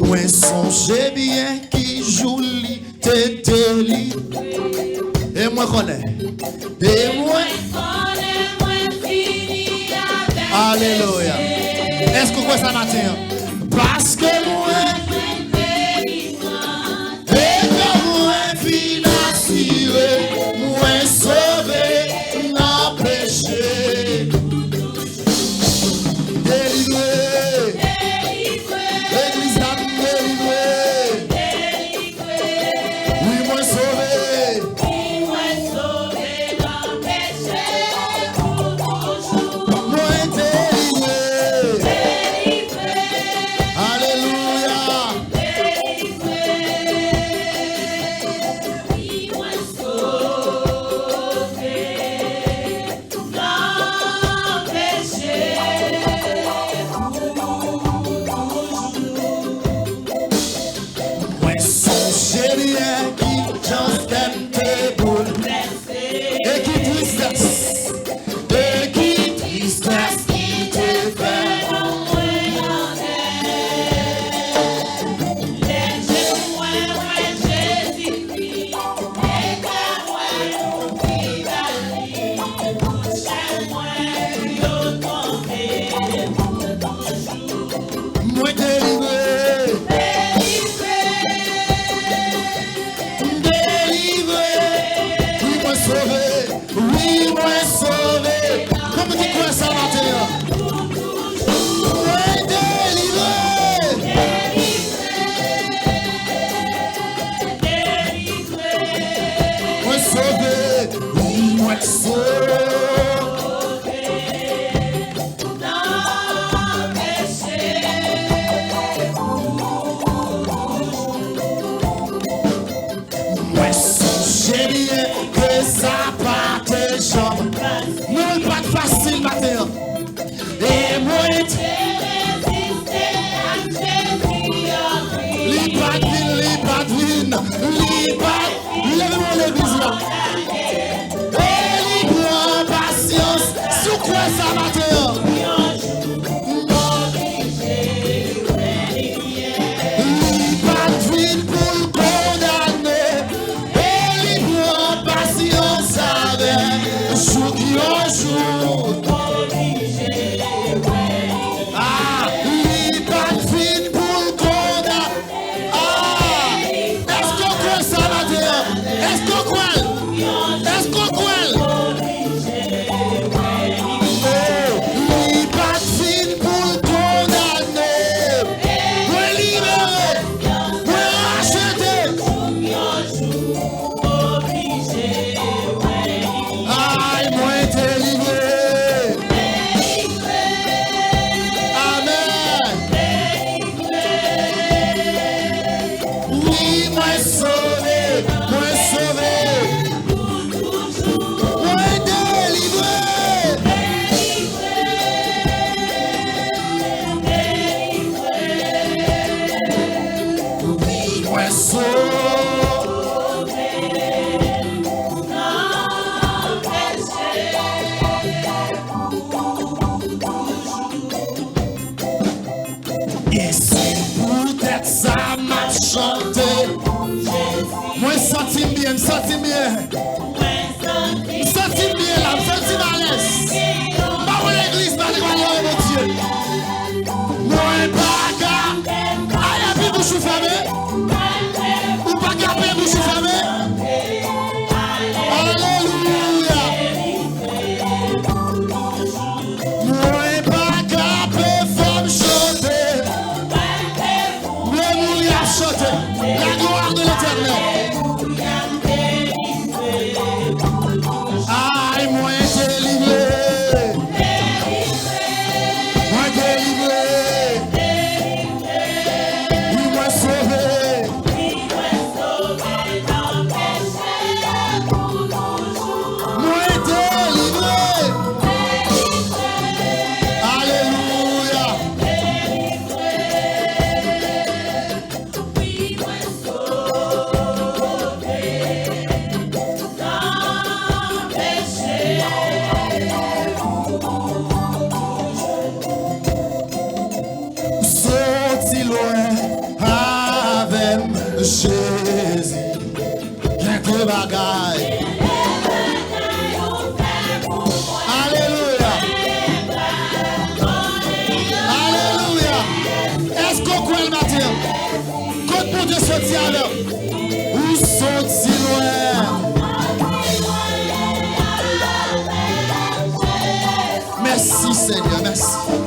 Moi songe bien qui joue te délit. Et moi connais. Et moi fini avec. Alléluia. Est-ce que vous croyez ça matin? Parce que moi et que moi financier, moi sauvé, non péché. Délivré. L'église a délivré. Oui, moi sauvé. Moi délivré. Alléluia. Moi songe bien qui chante tes boules. Et qui tristesse. Et qui tristesse qui te fait. Moi délivré. Délivré. Oui, moi sauvé. Oui, moi sauvé. Comment tu crois ça matin? Moi délivré. Moi sauvé. Oui, moi sauvé. Moi songe bien que ça part tes jambes. Non, pas de facile matin. Et moi, li pas de vin, lève-moi l'église là. Et li prend patience, sous quoi ça matin? Li pas de vin pour le condamner. Et li prend patience avec jour qui en jour. Ah, li pas de vin pour le condamner. Ah, est-ce qu'on croit ça matin? Est-ce qu'on croit? Est-ce qu'on croit? Oh, li pas de vin pour le condamner. Moi libéré, moi racheté. Aïe, moi délivré. Amen. Oui, moi sauvé, moi sauvé. Moi délivré. Oui, moi sauvé. Et c'est peut-être ça m'a chanté. Moi senti bien, senti bien. Senti bien là, senti à l'aise. Pas où l'église, pas de gloire de Dieu. Moi pas qu'à. Aïe, à puis bouche fermée. Ou pas qu'à paix bouche fermée. Alléluia. Moi pas qu'à paix femme chanter. Le monde y a chanté. La gloire de l'Éternel. Jésus, quelques bagailles. Alléluia. Alléluia. Est-ce qu'on croit le matin? Quand pour Dieu sortir alors, où sont-ils loin? Merci Seigneur, merci.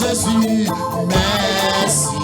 Jésus, merci.